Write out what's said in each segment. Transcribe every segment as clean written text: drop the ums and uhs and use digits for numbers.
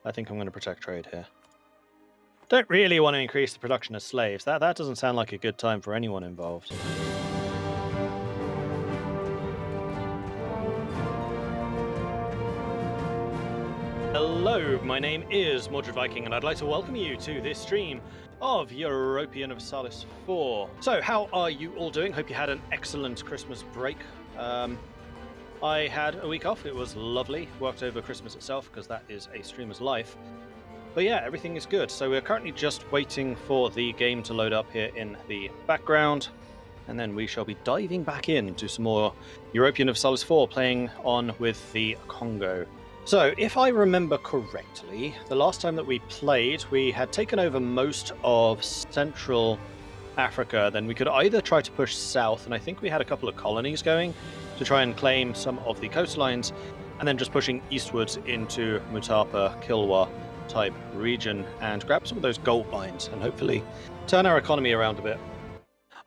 I think I'm going to protect trade here. Don't really want to increase the production of slaves. That doesn't sound like a good time for anyone involved. Hello, my name is Mordred Viking, and I'd like to welcome you to this stream of European Vassalization 4. So, how are you all doing? Hope you had an excellent Christmas break. I had a week off. It was lovely. Worked over Christmas itself, because that is a streamer's life. But yeah, everything is good. So we're currently just waiting for the game to load up here in the background, and then we shall be diving back into some more European Vassalization 4, playing on with the Congo. So, if I remember correctly, the last time that we played, we had taken over most of Central Africa. Then we could either try to push south, and I think we had a couple of colonies going to try and claim some of the coastlines, and then just pushing eastwards into Mutapa, Kilwa type region, and grab some of those gold mines, and hopefully turn our economy around a bit.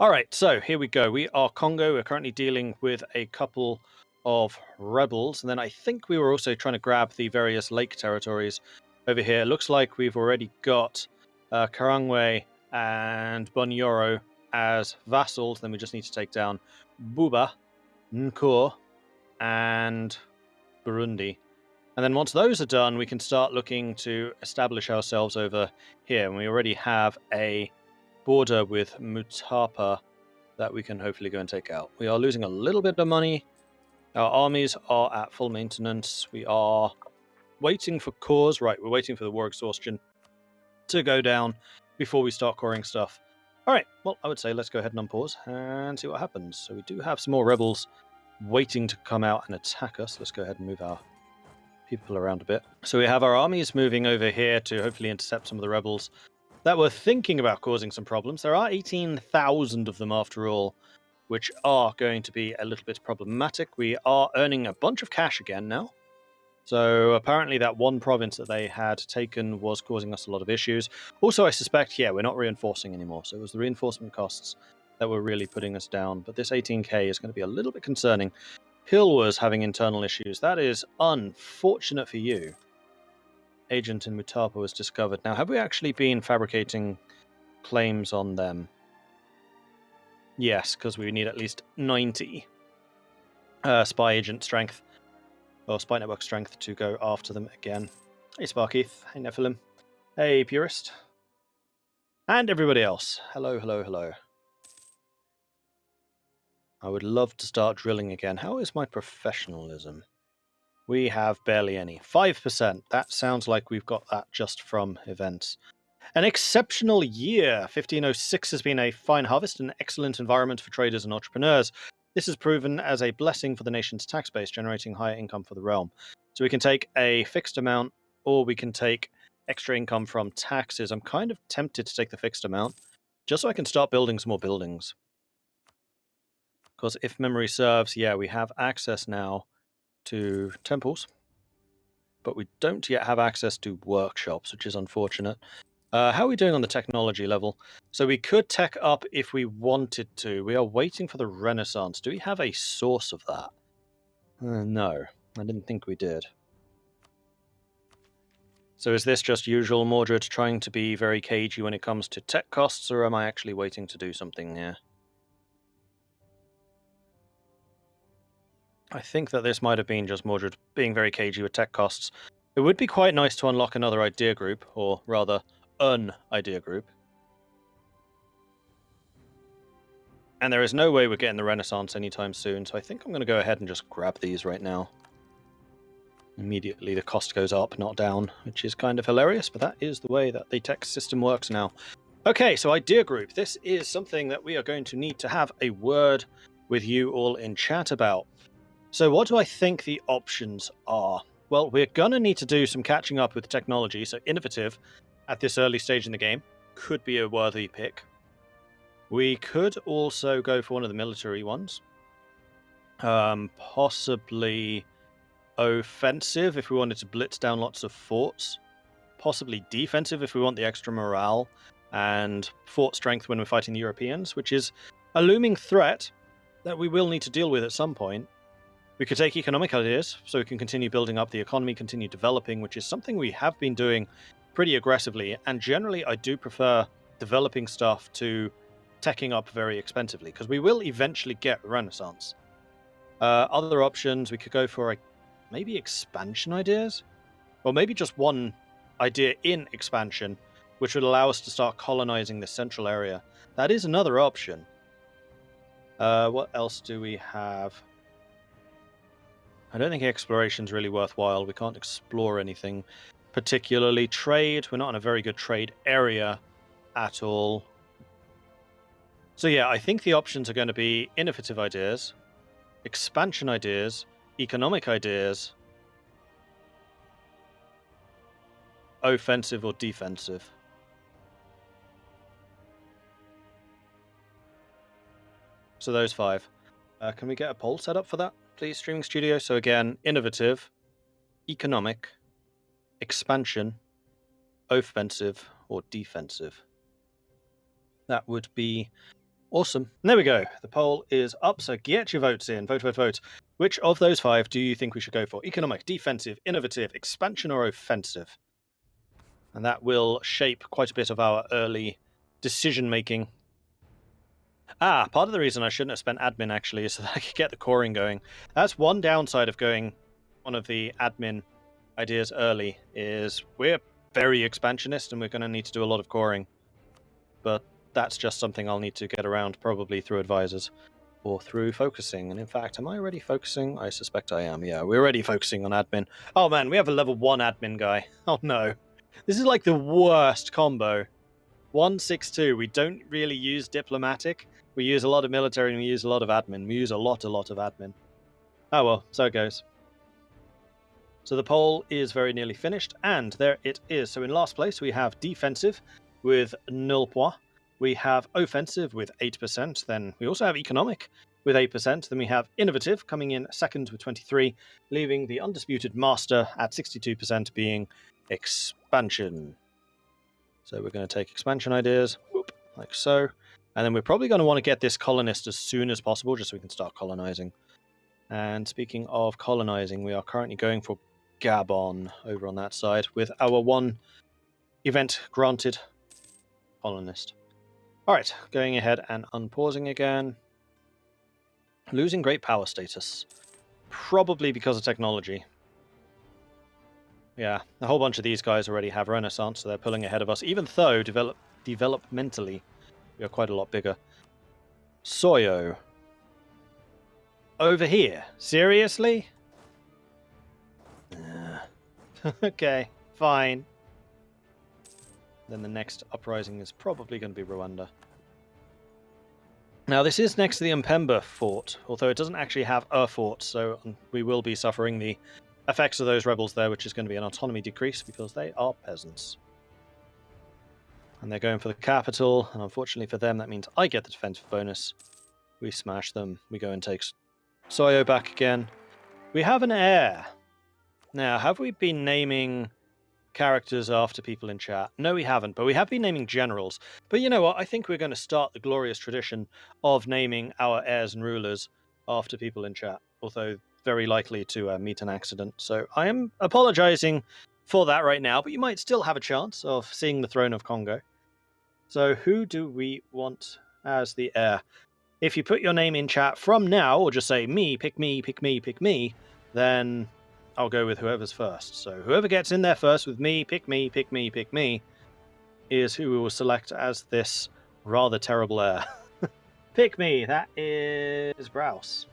Alright, so here we go. We are Congo. We're currently dealing with a couple of rebels, and then I think we were also trying to grab the various lake territories over here. Looks like we've already got Karangwe and Bunyoro as vassals. Then we just need to take down Buba, Nkur, and Burundi. And then once those are done, we can start looking to establish ourselves over here. And we already have a border with Mutapa that we can hopefully go and take out. We are losing a little bit of money. Our armies are at full maintenance. We are waiting for cores. Right, we're waiting for the war exhaustion to go down before we start coring stuff. All right, well, I would say let's go ahead and unpause and see what happens. So we do have some more rebels waiting to come out and attack us. Let's go ahead and move our people around a bit. So we have our armies moving over here to hopefully intercept some of the rebels that were thinking about causing some problems. There are 18,000 of them after all, which are going to be a little bit problematic. We are earning a bunch of cash again now. So apparently that one province that they had taken was causing us a lot of issues. Also, I suspect, yeah, we're not reinforcing anymore. So it was the reinforcement costs that were really putting us down. But this 18k is going to be a little bit concerning. Hill was having internal issues. That is unfortunate for you. Agent in Mutapa was discovered. Now, have we actually been fabricating claims on them? Yes, because we need at least 90 spy agent strength, or spy network strength, to go after them again. Hey Sparkeith, hey Nephilim, hey Purist, and everybody else. Hello, hello, hello. I would love to start drilling again. How is my professionalism? We have barely any. 5%. That sounds like we've got that just from events. An exceptional year. 1506 has been a fine harvest and an excellent environment for traders and entrepreneurs. This has proven as a blessing for the nation's tax base, generating higher income for the realm. So we can take a fixed amount, or we can take extra income from taxes. I'm kind of tempted to take the fixed amount, just so I can start building some more buildings. Because if memory serves, yeah, we have access now to temples, but we don't yet have access to workshops, which is unfortunate. How are we doing on the technology level? So we could tech up if we wanted to. We are waiting for the Renaissance. Do we have a source of that? No, I didn't think we did. So is this just usual Mordred trying to be very cagey when it comes to tech costs, or am I actually waiting to do something here? I think that this might have been just Mordred being very cagey with tech costs. It would be quite nice to unlock another idea group, or rather, an idea group. And there is no way we're getting the Renaissance anytime soon, so I think I'm going to go ahead and just grab these right now. Immediately the cost goes up, not down, which is kind of hilarious, but that is the way that the tech system works now. Okay, so idea group. This is something that we are going to need to have a word with you all in chat about. So what do I think the options are? Well, we're going to need to do some catching up with technology, so innovative at this early stage in the game could be a worthy pick. We could also go for one of the military ones. Possibly offensive if we wanted to blitz down lots of forts. Possibly defensive if we want the extra morale and fort strength when we're fighting the Europeans, which is a looming threat that we will need to deal with at some point. We could take economic ideas, so we can continue building up the economy, continue developing, which is something we have been doing pretty aggressively. And generally, I do prefer developing stuff to teching up very expensively, because we will eventually get Renaissance. Other options, we could go for maybe expansion ideas, or maybe just one idea in expansion, which would allow us to start colonizing the central area. That is another option. What else do we have? I don't think exploration's really worthwhile. We can't explore anything particularly. Trade, we're not in a very good trade area at all. So yeah, I think the options are going to be innovative ideas, expansion ideas, economic ideas, offensive or defensive. So those 5. Can we get a poll set up for that, please, Streaming Studio? So again, innovative, economic, expansion, offensive, or defensive. That would be awesome. And there we go. The poll is up, so get your votes in. Vote, vote, vote. Which of those 5 do you think we should go for? Economic, defensive, innovative, expansion, or offensive? And that will shape quite a bit of our early decision-making. Part of the reason I shouldn't have spent admin, actually, is so that I could get the coring going. That's one downside of going one of the admin ideas early, is we're very expansionist, and we're going to need to do a lot of coring. But that's just something I'll need to get around, probably through advisors or through focusing. And in fact, am I already focusing? I suspect I am. Yeah, we're already focusing on admin. Oh man, we have a level 1 admin guy. Oh no. This is like the worst combo. 162. We don't really use diplomatic. We use a lot of military and we use a lot of admin. We use a lot of admin. Oh well, so it goes. So the poll is very nearly finished, and there it is. So in last place, we have defensive with 0 points. We have offensive with 8%. Then we also have economic with 8%. Then we have innovative coming in second with 23, leaving the undisputed master at 62% being expansion. So we're going to take expansion ideas, whoop, like so. And then we're probably going to want to get this colonist as soon as possible, just so we can start colonizing. And speaking of colonizing, we are currently going for Gabon over on that side with our 1 event granted colonist. Alright, going ahead and unpausing again. Losing great power status. Probably because of technology. Yeah, a whole bunch of these guys already have Renaissance, so they're pulling ahead of us, even though developmentally we are quite a lot bigger. Soyo. Over here? Seriously? Okay, fine. Then the next uprising is probably going to be Rwanda. Now, this is next to the Mpemba fort, although it doesn't actually have a fort, so we will be suffering the effects of those rebels there, which is going to be an autonomy decrease because they are peasants. And they're going for the capital, and unfortunately for them, that means I get the defensive bonus. We smash them. We go and take Soyo back again. We have an heir. Now, have we been naming characters after people in chat? No, we haven't, but we have been naming generals. But you know what? I think we're going to start the glorious tradition of naming our heirs and rulers after people in chat, although very likely to meet an accident. So I am apologizing for that right now, but you might still have a chance of seeing the throne of Congo. So who do we want as the heir? If you put your name in chat from now, or just say me, pick me, pick me, pick me, then I'll go with whoever's first. So whoever gets in there first with me, pick me, pick me, pick me, is who we will select as this rather terrible heir. Pick me, that is Browse.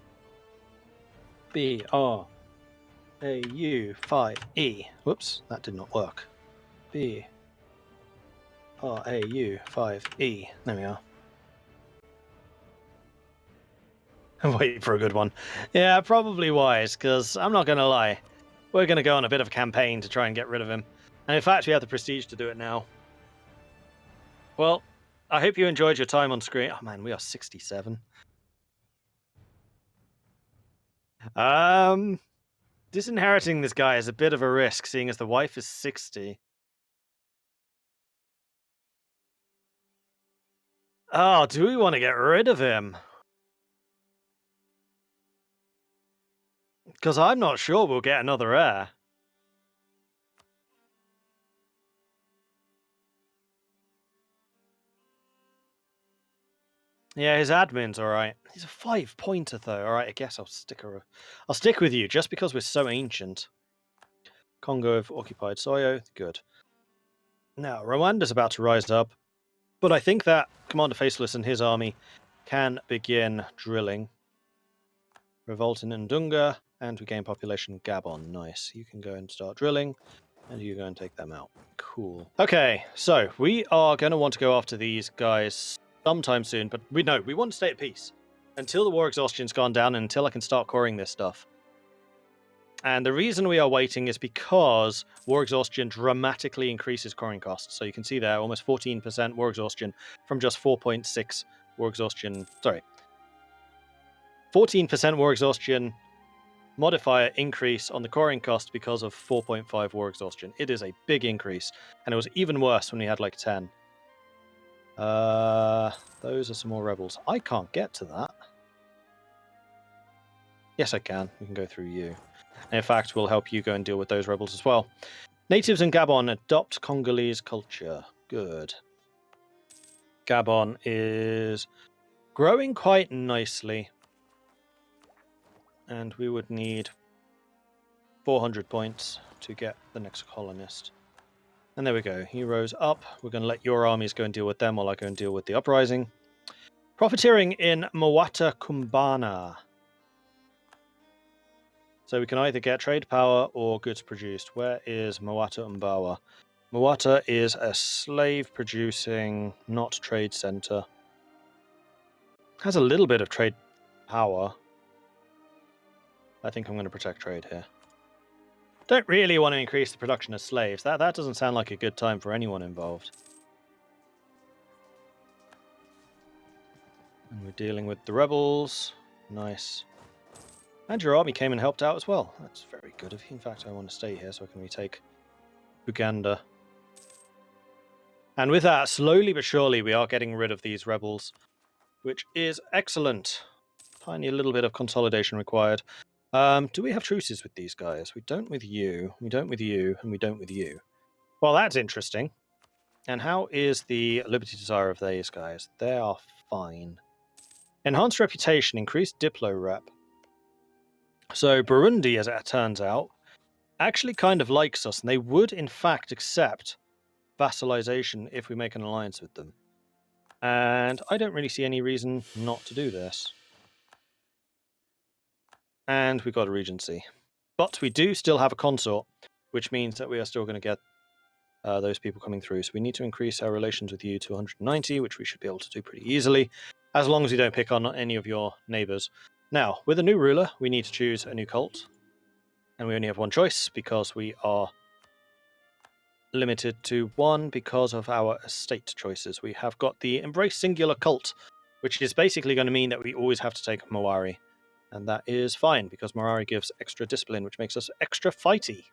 B-R-A-U-5-E. Whoops, that did not work. B-R-A-U-5-E. There we are. I'm waiting for a good one. Yeah, probably wise, because I'm not going to lie. We're going to go on a bit of a campaign to try and get rid of him. And in fact, we have the prestige to do it now. Well, I hope you enjoyed your time on screen. Oh man, we are 67. Disinheriting this guy is a bit of a risk, seeing as the wife is 60. Oh, do we want to get rid of him? Because I'm not sure we'll get another heir. Yeah, his admin's alright. He's a 5-pointer though. Alright, I guess I'll stick with you just because we're so ancient. Congo have occupied Soyo. Good. Now, Rwanda's about to rise up, but I think that Commander Faceless and his army can begin drilling. Revolt in Ndunga, and we gain population Gabon. Nice. You can go and start drilling, and you go and take them out. Cool. Okay, so we are going to want to go after these guys sometime soon, but we want to stay at peace until the war exhaustion's gone down and until I can start coring this stuff. And the reason we are waiting is because war exhaustion dramatically increases coring costs. So you can see there, almost 14% war exhaustion from just 4.6 war exhaustion. Sorry. 14% war exhaustion modifier increase on the coring cost because of 4.5 war exhaustion. It is a big increase. And it was even worse when we had like 10. Those are some more rebels. I can't get to that. Yes, I can. We can go through you. And in fact, we'll help you go and deal with those rebels as well. Natives in Gabon adopt Congolese culture. Good. Gabon is growing quite nicely. And we would need 400 points to get the next colonist. And there we go. He rose up. We're going to let your armies go and deal with them while I go and deal with the uprising. Profiteering in Mwata Kumbana. So we can either get trade power or goods produced. Where is Mwata Umbawa? Mwata is a slave-producing, not trade center. Has a little bit of trade power. I think I'm going to protect trade here. Don't really want to increase the production of slaves. That doesn't sound like a good time for anyone involved. And we're dealing with the rebels. Nice. And your army came and helped out as well. That's very good of you. In fact, I want to stay here so I can retake Uganda. And with that, slowly but surely, we are getting rid of these rebels, which is excellent. Tiny little bit of consolidation required. Do we have truces with these guys? We don't with you, we don't with you, and we don't with you. Well, that's interesting. And how is the Liberty Desire of these guys? They are fine. Enhanced reputation, increased Diplo rep. So Burundi, as it turns out, actually kind of likes us, and they would, in fact, accept Vassalization if we make an alliance with them. And I don't really see any reason not to do this. And we got a regency. But we do still have a consort, which means that we are still going to get those people coming through. So we need to increase our relations with you to 190, which we should be able to do pretty easily, as long as we don't pick on any of your neighbors. Now, with a new ruler, we need to choose a new cult. And we only have one choice, because we are limited to one because of our estate choices. We have got the Embrace Singular Cult, which is basically going to mean that we always have to take Mawari. And that is fine, because Mawari gives extra discipline, which makes us extra fighty.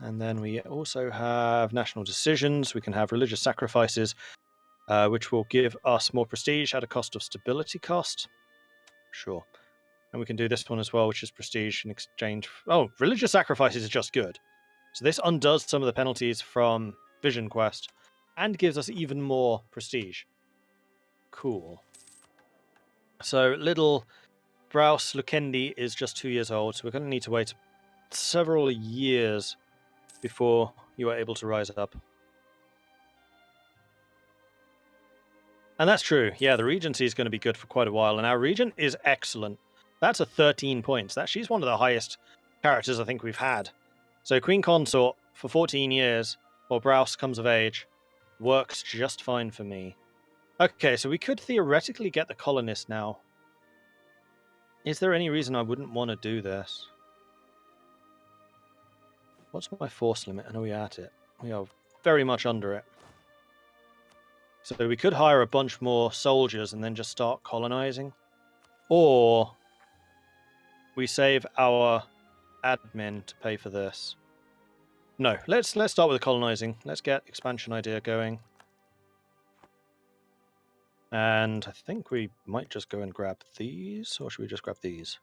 And then we also have national decisions. We can have religious sacrifices, which will give us more prestige at a cost of stability cost. Sure. And we can do this one as well, which is prestige in exchange. Oh, religious sacrifices is just good. So this undoes some of the penalties from Vision Quest and gives us even more prestige. Cool. So little Browse Lukendi is just 2 years old, so we're going to need to wait several years before you are able to rise up. And that's true. Yeah, the Regency is going to be good for quite a while, and our Regent is excellent. That's a 13 points. She's one of the highest characters I think we've had. So Queen Consort for 14 years, while Browse comes of age, works just fine for me. Okay, so we could theoretically get the colonist now. Is there any reason I wouldn't want to do this? What's my force limit? I know we're at it. We are very much under it. So we could hire a bunch more soldiers and then just start colonizing. Or we save our admin to pay for this. No, let's start with the colonizing. Let's get expansion idea going. And I think we might just go and grab these, or should we just grab these?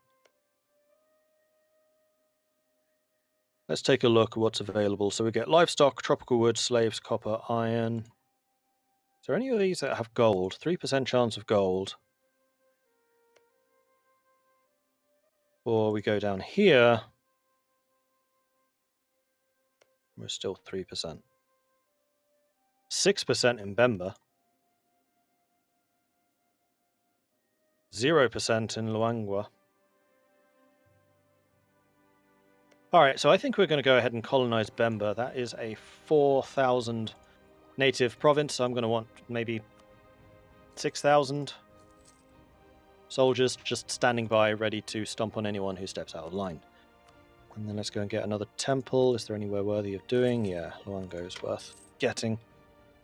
Let's take a look at what's available. So we get livestock, tropical wood, slaves, copper, iron. Is there any of these that have gold? 3% chance of gold. Or we go down here. We're still 3%. 6% in Bemba. 0% in Luangwa. Alright, so I think we're going to go ahead and colonize Bemba. That is a 4,000 native province, so I'm going to want maybe 6,000 soldiers just standing by, ready to stomp on anyone who steps out of line. And then let's go and get another temple. Is there anywhere worthy of doing? Yeah, Luango is worth getting.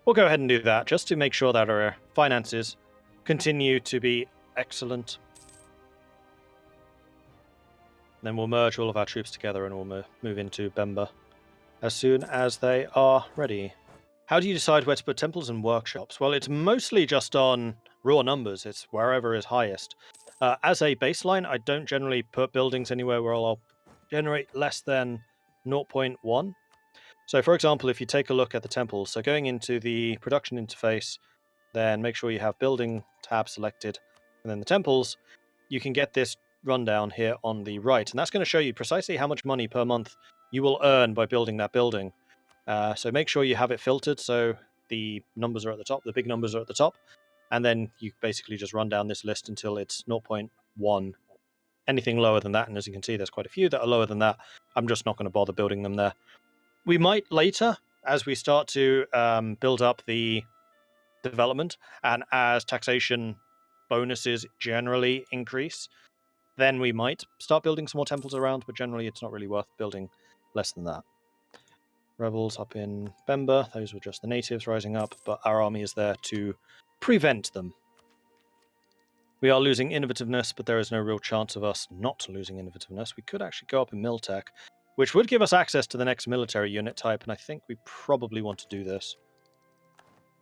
We'll go ahead and do that, just to make sure that our finances continue to be excellent. Then we'll merge all of our troops together and we'll move into Bemba as soon as they are ready. How do you decide where to put temples and workshops? Well, it's mostly just on raw numbers. It's wherever is highest. As a baseline, I don't generally put buildings anywhere where I'll generate less than 0.1. So, for example, if you take a look at the temples, so going into the production interface, then make sure you have building tab selected, and then the temples, you can get this rundown here on the right, and that's going to show you precisely how much money per month you will earn by building that building. So make sure you have it filtered so the numbers are at the top, the big numbers are at the top, and then you basically just run down this list until it's 0.1. Anything lower than that, and as you can see, there's quite a few that are lower than that, I'm just not going to bother building them there. We might later, as we start to build up the development, and as taxation bonuses generally increase, then we might start building some more temples around, but generally it's not really worth building less than that. Rebels up in Bemba, those were just the natives rising up, but our army is there to prevent them. We are losing innovativeness, but there is no real chance of us not losing innovativeness. We could actually go up in Miltech, which would give us access to the next military unit type, and I think we probably want to do this.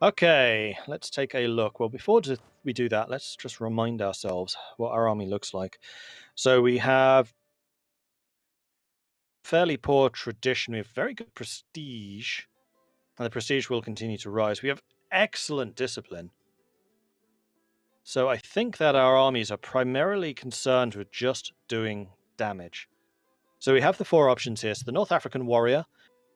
Okay, let's take a look. Well, before we do that, let's just remind ourselves what our army looks like. So we have fairly poor tradition. We have very good prestige, and the prestige will continue to rise. We have excellent discipline. So I think that our armies are primarily concerned with just doing damage. So we have the four options here. So the North African warrior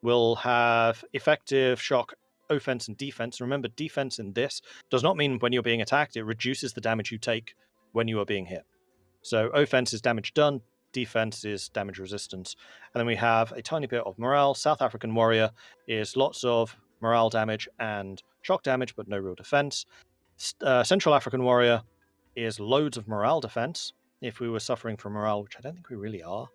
will have effective shock, offense, and defense. Remember, defense in this does not mean when you're being attacked. It reduces the damage you take when you are being hit. So offense is damage done, defense is damage resistance. And then we have a tiny bit of morale. South African warrior is lots of morale damage and shock damage, but no real defense. Central African warrior is loads of morale defense, if we were suffering from morale, which I don't think we really are.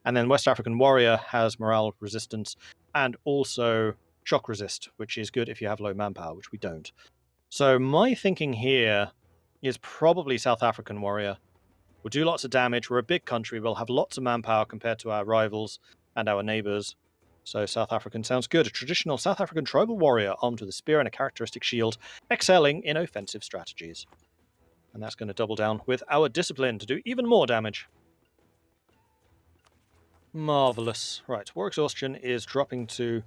And then West African warrior has morale resistance and also shock resist, which is good if you have low manpower, which we don't. So my thinking here is probably South African warrior. We'll do lots of damage. We're a big country. We'll have lots of manpower compared to our rivals and our neighbors. So South African sounds good. A traditional South African tribal warrior armed with a spear and a characteristic shield, excelling in offensive strategies. And that's going to double down with our discipline to do even more damage. Marvelous. Right, war exhaustion is dropping to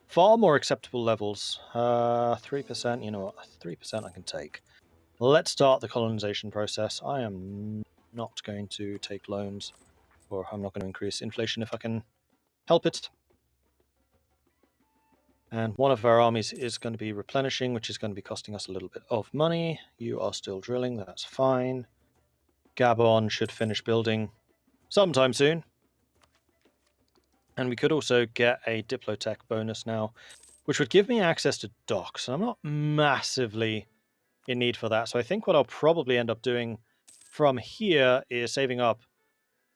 far more acceptable levels. 3%, you know what? 3% I can take. Let's start the colonization process. I am not going to take loans, or I'm not going to increase inflation if I can help it. And one of our armies is going to be replenishing, which is going to be costing us a little bit of money. You are still drilling, that's fine. Gabon should finish building sometime soon. And we could also get a Diplotech bonus now, which would give me access to docks. And I'm not massively in need for that. So I think what I'll probably end up doing from here is saving up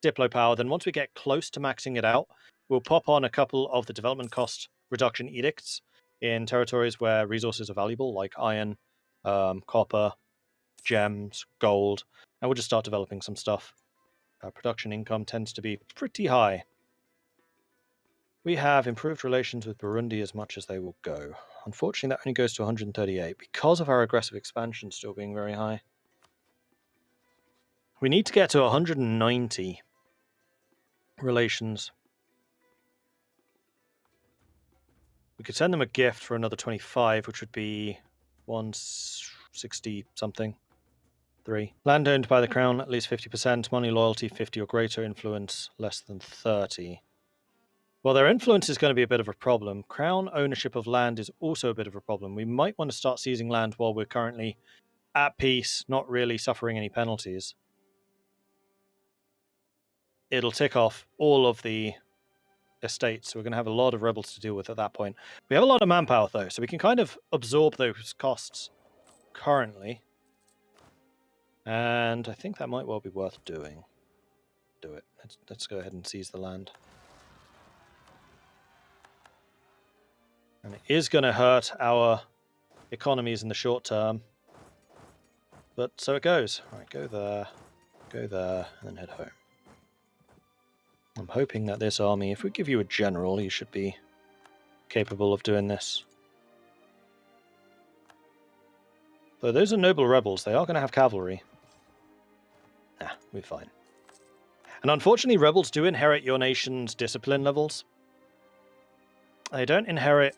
Diplo power. Then once we get close to maxing it out, we'll pop on a couple of the development cost reduction edicts in territories where resources are valuable, like iron, copper, gems, gold, and we'll just start developing some stuff. Production income tends to be pretty high. We have improved relations with Burundi as much as they will go. Unfortunately, that only goes to 138 because of our aggressive expansion still being very high. We need to get to 190 relations. We could send them a gift for another 25, which would be 160 something. 3. Land owned by the crown, at least 50%. Money loyalty, 50 or greater. Influence, less than 30. Well, their influence is going to be a bit of a problem. Crown ownership of land is also a bit of a problem. We might want to start seizing land while we're currently at peace, not really suffering any penalties. It'll tick off all of the estates, so we're going to have a lot of rebels to deal with at that point. We have a lot of manpower, though, so we can kind of absorb those costs currently. And I think that might well be worth doing. Do it. Let's go ahead and seize the land. And it is going to hurt our economies in the short term. But so it goes. All right, go there, and then head home. I'm hoping that this army, if we give you a general, you should be capable of doing this. Though those are noble rebels, they are going to have cavalry. Nah, we're fine. And unfortunately, rebels do inherit your nation's discipline levels. They don't inherit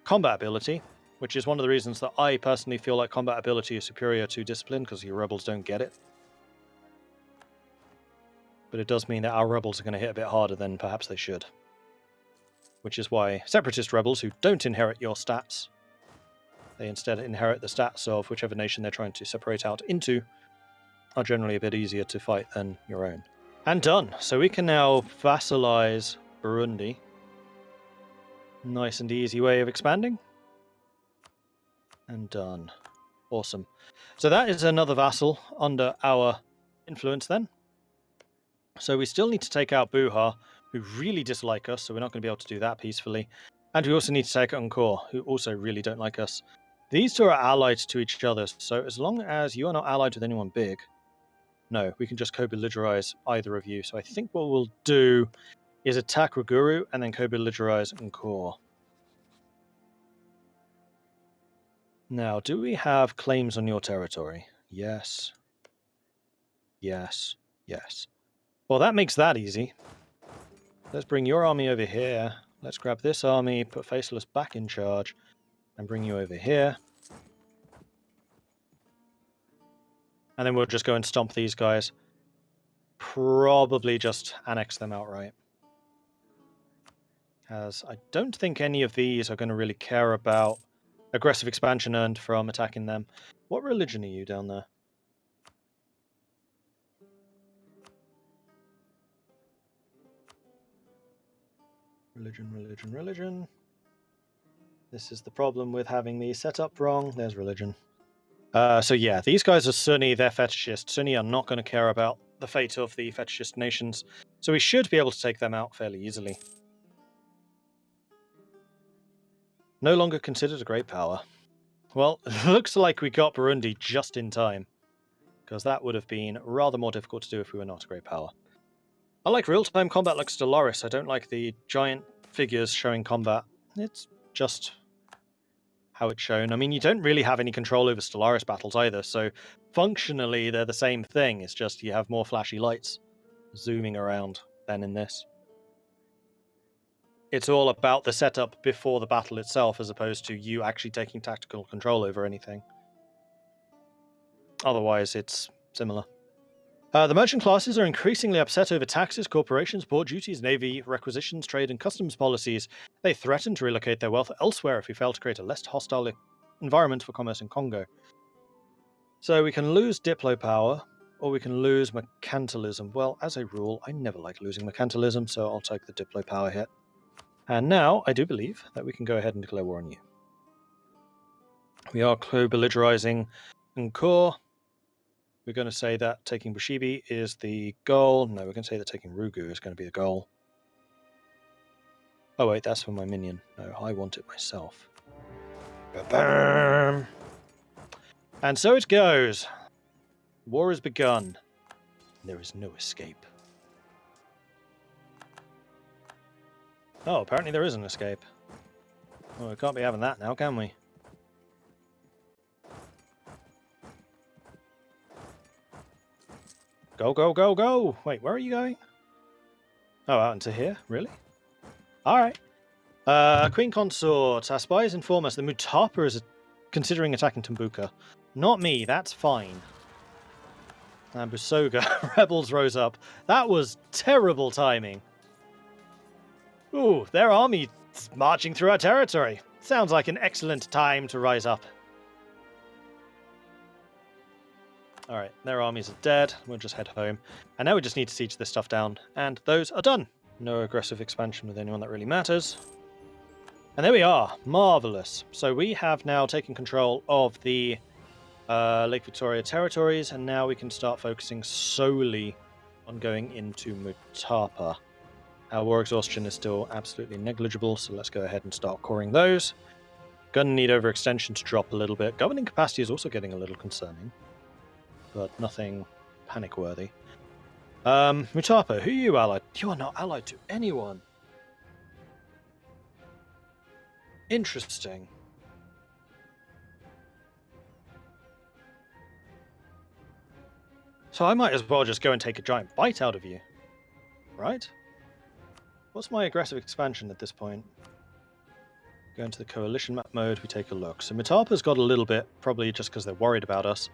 combat ability, which is one of the reasons that I personally feel like combat ability is superior to discipline, because your rebels don't get it. But it does mean that our rebels are going to hit a bit harder than perhaps they should. Which is why separatist rebels who don't inherit your stats, they instead inherit the stats of whichever nation they're trying to separate out into, are generally a bit easier to fight than your own. And done. So we can now vassalize Burundi. Nice and easy way of expanding. And done. Awesome. So that is another vassal under our influence then. So we still need to take out Buha, who really dislike us, so we're not going to be able to do that peacefully. And we also need to take Encore, who also really don't like us. These two are allied to each other, so as long as you are not allied with anyone big, no, we can just co-belligerize either of you. So I think what we'll do is attack Ruguru and then co-belligerize Encore. Now, do we have claims on your territory? Yes. Yes. Yes. Well, that makes that easy. Let's bring your army over here. Let's grab this army, put Faceless back in charge, and bring you over here. And then we'll just go and stomp these guys. Probably just annex them outright. As I don't think any of these are going to really care about aggressive expansion earned from attacking them. What religion are you down there? Religion. This is the problem with having these set up wrong. There's religion. So yeah, these guys are Sunni, they're fetishist. Sunni are not going to care about the fate of the fetishist nations, so we should be able to take them out fairly easily. No longer considered a great power. Well, it looks like we got Burundi just in time, because that would have been rather more difficult to do if we were not a great power. I like real-time combat like Stellaris. I don't like the giant figures showing combat. It's just how it's shown. I mean, you don't really have any control over Stellaris battles either, so functionally they're the same thing. It's just you have more flashy lights zooming around than in this. It's all about the setup before the battle itself, as opposed to you actually taking tactical control over anything. Otherwise, it's similar. The merchant classes are increasingly upset over taxes, corporations, port duties, navy requisitions, trade and customs policies. They threaten to relocate their wealth elsewhere if we fail to create a less hostile environment for commerce in Congo. So we can lose Diplo power, or we can lose mercantilism. Well, as a rule, I never like losing mercantilism, so I'll take the Diplo power hit. And now, I do believe that we can go ahead and declare war on you. We are co-belligerizing Encore. We're going to say that taking Bushibi is the goal. No, we're going to say that taking Rugu is going to be the goal. Oh wait, that's for my minion. No, I want it myself. Ba-bam! And so it goes. War has begun. There is no escape. Oh, apparently there is an escape. Well, we can't be having that now, can we? Go, go, go, go! Wait, where are you going? Oh, out into here? Really? Alright. Queen Consort, our spies inform us that Mutapa is considering attacking Tumbuka. Not me, that's fine. And Busoga, rebels rose up. That was terrible timing. Ooh, their army marching through our territory. Sounds like an excellent time to rise up. Alright, their armies are dead. We'll just head home. And now we just need to siege this stuff down. And those are done. No aggressive expansion with anyone that really matters. And there we are. Marvellous. So we have now taken control of the Lake Victoria territories, and now we can start focusing solely on going into Mutapa. Our war exhaustion is still absolutely negligible, so let's go ahead and start coring those. Gonna need overextension to drop a little bit. Governing capacity is also getting a little concerning, but nothing panic-worthy. Mutapa, who are you allied? You are not allied to anyone. Interesting. So I might as well just go and take a giant bite out of you. Right? What's my aggressive expansion at this point? Go into the coalition map mode, we take a look. So Mutapa's got a little bit, probably just because they're worried about us.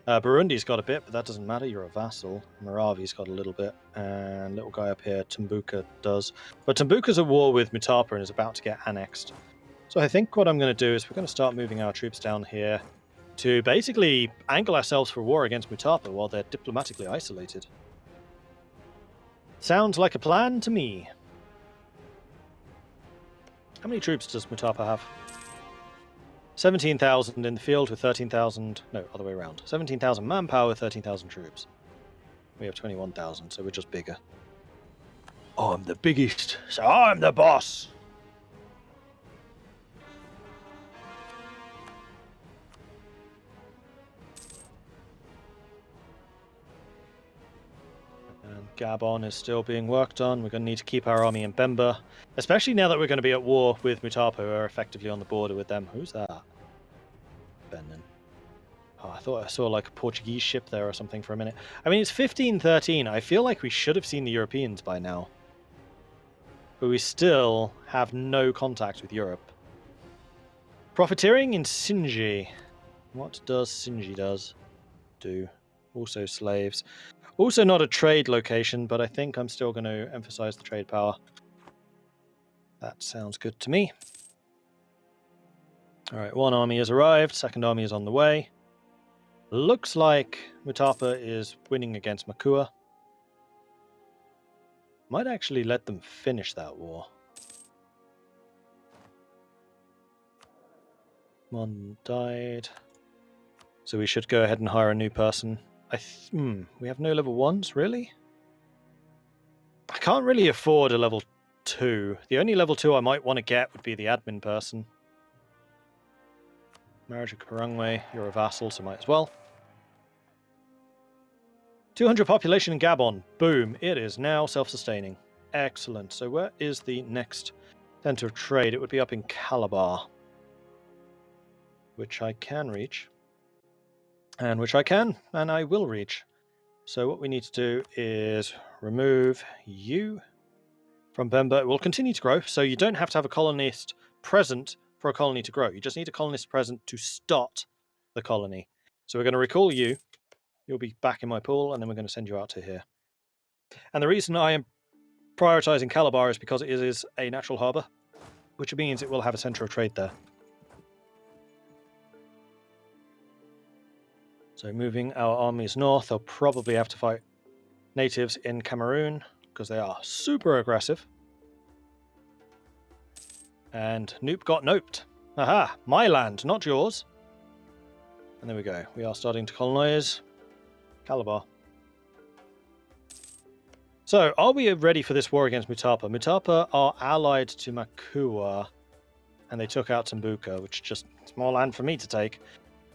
Burundi's got a bit, but that doesn't matter, you're a vassal. Moravi's got a little bit, and little guy up here, Tumbuka, does. But Tumbuka's at war with Mutapa and is about to get annexed. So I think what I'm going to do is we're going to start moving our troops down here to basically angle ourselves for war against Mutapa while they're diplomatically isolated. Sounds like a plan to me. How many troops does Mutapa have? 17,000 in the field with 13,000... No, other way around. 17,000 manpower, 13,000 troops. We have 21,000, so we're just bigger. I'm the biggest, so I'm the boss! And Gabon is still being worked on. We're going to need to keep our army in Bemba. Especially now that we're going to be at war with Mutapa, who are effectively on the border with them. Who's that? Benin. Oh, I thought I saw like a Portuguese ship there or something for a minute. I mean, it's 1513. I feel like we should have seen the Europeans by now. But we still have no contact with Europe. Profiteering in Sinji. What does Sinji do? Also slaves. Also not a trade location, but I think I'm still going to emphasize the trade power. That sounds good to me. Alright, one army has arrived, second army is on the way. Looks like Mutapa is winning against Makua. Might actually let them finish that war. One died. So we should go ahead and hire a new person. We have no level 1s, really? I can't really afford a level 2. The only level 2 I might want to get would be the admin person. Marriage of Karangwe, you're a vassal, so might as well. 200 population in Gabon. Boom. It is now self-sustaining. Excellent. So where is the next center of trade? It would be up in Calabar, which I can reach. And which I can, and I will reach. So what we need to do is remove you from Bemba. It will continue to grow, so you don't have to have a colonist present for a colony to grow. You just need a colonist present to start the colony. So we're going to recall you. You'll be back in my pool, and then we're going to send you out to here. And the reason I am prioritizing Calabar is because it is a natural harbor, which means it will have a center of trade there. So moving our armies north, they'll probably have to fight natives in Cameroon, because they are super aggressive. And Noop got noped. Aha! My land, not yours. And there we go. We are starting to colonize Calabar. So, are we ready for this war against Mutapa? Mutapa are allied to Makua, and they took out Tumbuka, which is just small land for me to take.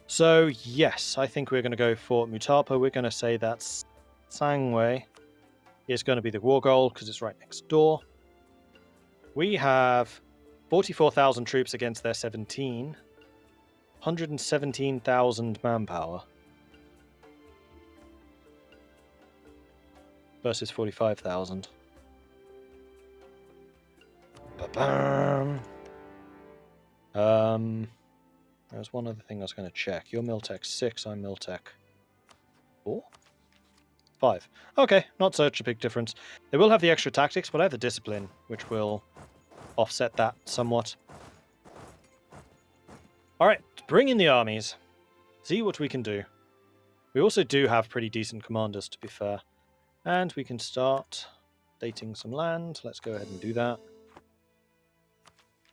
So, yes, I think we're going to go for Mutapa. We're going to say that Sangwe is going to be the war goal, because it's right next door. We have 44,000 troops against their 17. 117,000 manpower. Versus 45,000. There's one other thing I was going to check. You're Miltech 6, I'm Miltech 4? 5. Okay, not such a big difference. They will have the extra tactics, but I have the discipline, which will offset that somewhat. Alright, bring in the armies. See what we can do. We also do have pretty decent commanders, to be fair. And we can start stating some land. Let's go ahead and do that.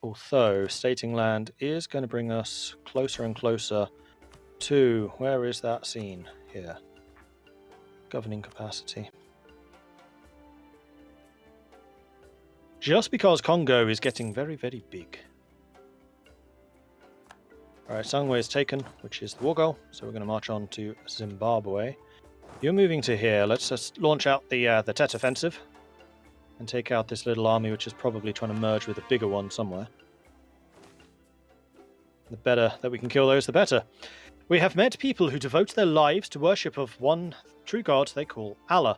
Although, stating land is going to bring us closer and closer to... Where is that scene? Here. Governing capacity. Just because Congo is getting very, very big. Alright, Sangwe is taken, which is the war goal, so we're going to march on to Zimbabwe. You're moving to here. Let's just launch out the Tet offensive and take out this little army, which is probably trying to merge with a bigger one somewhere. The better that we can kill those, the better. We have met people who devote their lives to worship of one true god they call Allah.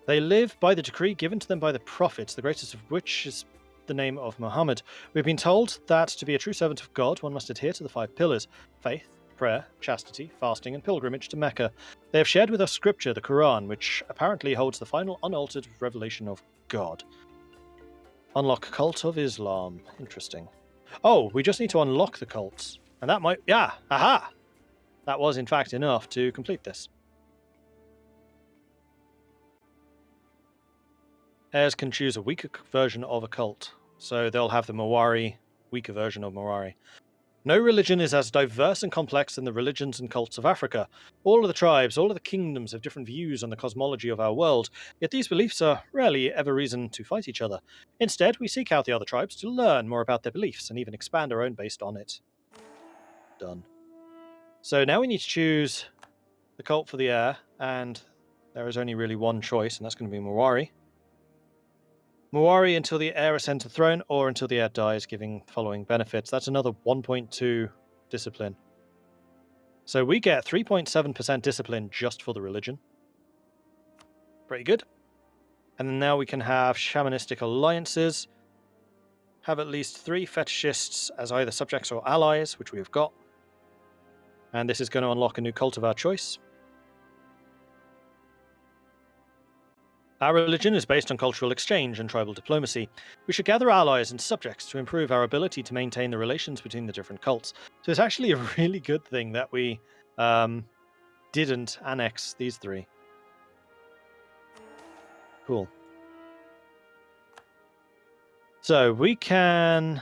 They live by the decree given to them by the prophets, the greatest of which is the name of Muhammad. We've been told that to be a true servant of God, one must adhere to the 5 pillars: faith, prayer, chastity, fasting, and pilgrimage to Mecca. They have shared with us scripture, the Quran, which apparently holds the final unaltered revelation of God. Unlock cult of Islam. Interesting. Oh, we just need to unlock the cults. And that might... Yeah! Aha! That was, in fact, enough to complete this. Heirs can choose a weaker version of a cult. So they'll have the Mawari, weaker version of Mawari. No religion is as diverse and complex than the religions and cults of Africa. All of the tribes, all of the kingdoms have different views on the cosmology of our world, yet these beliefs are rarely ever reason to fight each other. Instead, we seek out the other tribes to learn more about their beliefs and even expand our own based on it. Done. So now we need to choose the cult for the heir, and there is only really one choice, and that's going to be Mawari. Mawari until the heir ascends the throne, or until the heir dies, giving the following benefits. That's another 1.2 discipline. So we get 3.7% discipline just for the religion. Pretty good. And then now we can have shamanistic alliances. Have at least 3 fetishists as either subjects or allies, which we have got. And this is going to unlock a new cult of our choice. Our religion is based on cultural exchange and tribal diplomacy. We should gather allies and subjects to improve our ability to maintain the relations between the different cults. So it's actually a really good thing that we didn't annex these 3. Cool. So we can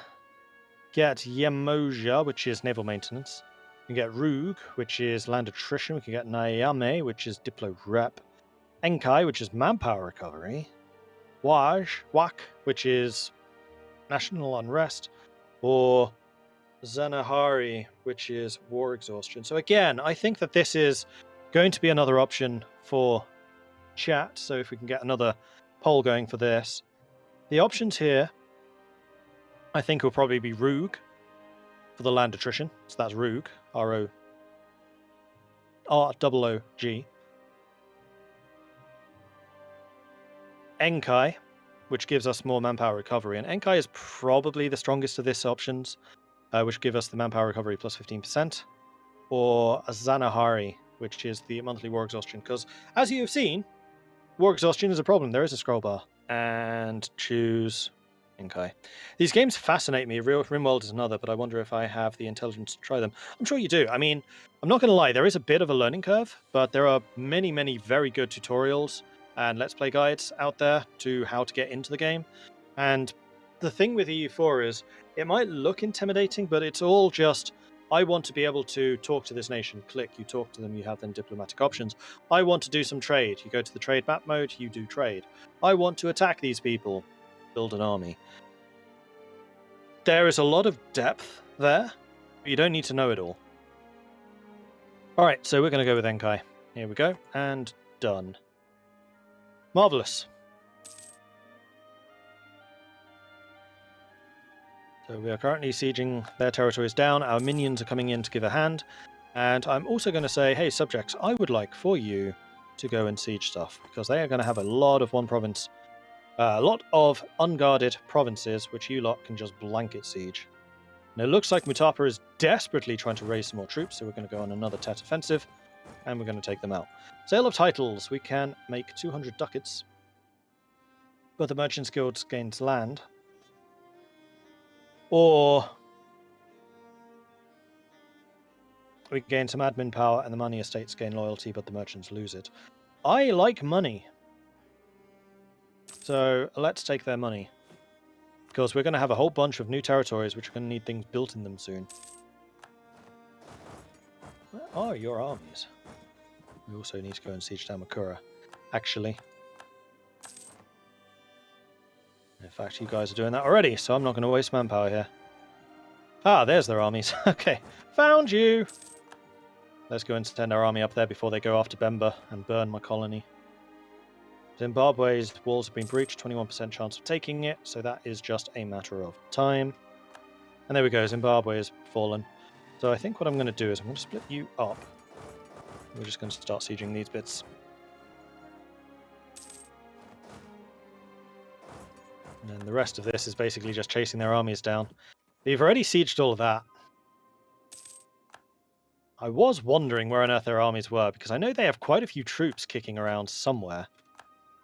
get Yemoja, which is naval maintenance. We can get Rug, which is land attrition. We can get Nyame, which is diplo rep. Enkai, which is manpower recovery. Wak, which is national unrest. Or Zanahari, which is war exhaustion. So again, I think that this is going to be another option for chat. So if we can get another poll going for this. The options here, I think, will probably be Rug for the land attrition. So that's Rug, R-O-O-G. Enkai, which gives us more manpower recovery. And Enkai is probably the strongest of these options, which give us the manpower recovery plus 15%. Or Zanahari, which is the monthly war exhaustion. Because, as you have seen, war exhaustion is a problem. There is a scroll bar. And choose Enkai. These games fascinate me. RimWorld is another, but I wonder if I have the intelligence to try them. I'm sure you do. I mean, I'm not going to lie. There is a bit of a learning curve, but there are many, many very good tutorials and Let's Play guides out there to how to get into the game. And the thing with EU4 is, it might look intimidating, but it's all just, I want to be able to talk to this nation. Click, you talk to them, you have then diplomatic options. I want to do some trade. You go to the trade map mode, you do trade. I want to attack these people. Build an army. There is a lot of depth there, but you don't need to know it all. Alright, so we're going to go with Enkai. Here we go, and done. Marvellous. So we are currently sieging their territories down. Our minions are coming in to give a hand. And I'm also going to say, hey, subjects, I would like for you to go and siege stuff, because they are going to have a lot of one province A lot of unguarded provinces, which you lot can just blanket siege. And it looks like Mutapa is desperately trying to raise some more troops, so we're going to go on another Tet offensive, and we're going to take them out. Sale of titles. We can make 200 ducats, but the Merchants Guild gains land. Or we gain some admin power, and the money estates gain loyalty, but the merchants lose it. I like money. So let's take their money. Because we're going to have a whole bunch of new territories which are going to need things built in them soon. Where are your armies? We also need to go and siege down Makura. Actually. In fact, you guys are doing that already, so I'm not going to waste manpower here. Ah, there's their armies. Okay, found you! Let's go and send our army up there before they go after Bemba and burn my colony. Zimbabwe's walls have been breached, 21% chance of taking it, so that is just a matter of time. And there we go, Zimbabwe has fallen. So I think what I'm going to do is I'm going to split you up. We're just going to start sieging these bits. And then the rest of this is basically just chasing their armies down. They've already sieged all of that. I was wondering where on earth their armies were, because I know they have quite a few troops kicking around somewhere.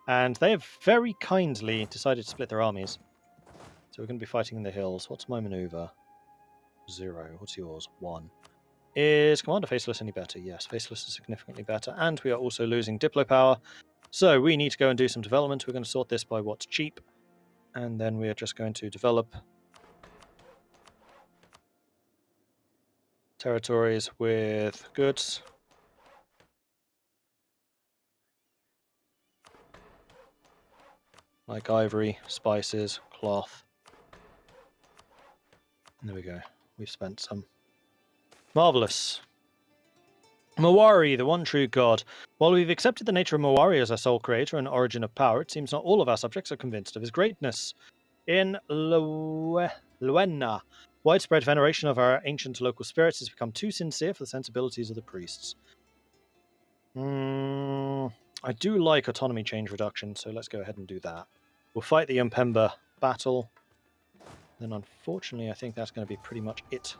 And they have very kindly decided to split their armies. So we're going to be fighting in the hills. What's my maneuver? 0. What's yours? 1. Is Commander Faceless any better? Yes, Faceless is significantly better. And we are also losing Diplo power. So we need to go and do some development. We're going to sort this by what's cheap. And then we are just going to develop territories with goods. Like ivory, spices, cloth. And there we go. We've spent some. Marvellous. Mawari, the one true god. While we've accepted the nature of Mawari as our sole creator and origin of power, it seems not all of our subjects are convinced of his greatness. In Luenna, widespread veneration of our ancient local spirits has become too sincere for the sensibilities of the priests. I do like autonomy change reduction, so let's go ahead and do that. We'll fight the Mpemba battle. Then unfortunately, I think that's going to be pretty much it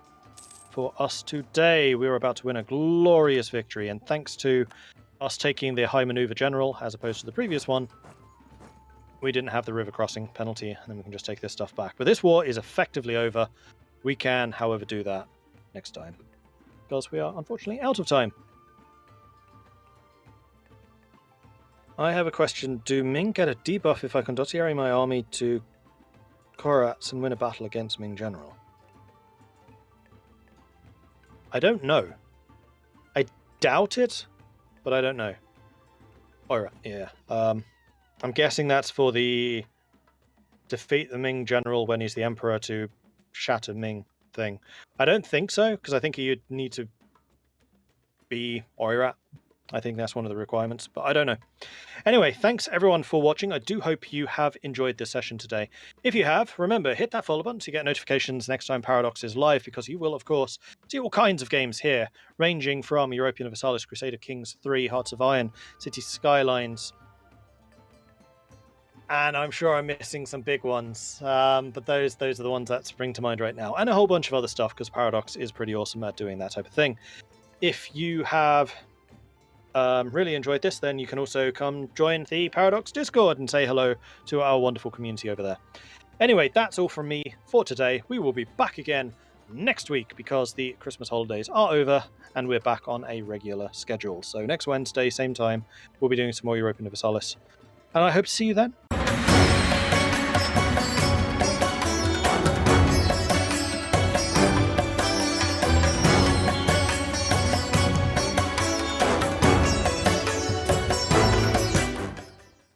for us today. We were about to win a glorious victory, and thanks to us taking the high maneuver general as opposed to the previous one, we didn't have the river crossing penalty, and then we can just take this stuff back. But this war is effectively over. We can, however, do that next time, because we are unfortunately out of time. I have a question. Do Ming get a debuff if I condottieri my army to Korats and win a battle against Ming General? I don't know. I doubt it, but I don't know. Alright, yeah. I'm guessing that's for the defeat the Ming General when he's the Emperor to shatter Ming thing. I don't think so, because I think you'd need to be Oirat. I think that's one of the requirements, but I don't know. Anyway, thanks everyone for watching. I do hope you have enjoyed this session today. If you have, remember, hit that follow button to get notifications next time Paradox is live, because you will, of course, see all kinds of games here, ranging from European Universalis, Crusader Kings 3, Hearts of Iron, City Skylines, and I'm sure I'm missing some big ones, but those are the ones that spring to mind right now, and a whole bunch of other stuff, because Paradox is pretty awesome at doing that type of thing. If you have really enjoyed this, then you can also come join the Paradox Discord and say hello to our wonderful community over there. Anyway, that's all from me for today. We will be back again next week because the Christmas holidays are over and we're back on a regular schedule. So next Wednesday, same time, we'll be doing some more Europa Universalis. And I hope to see you then.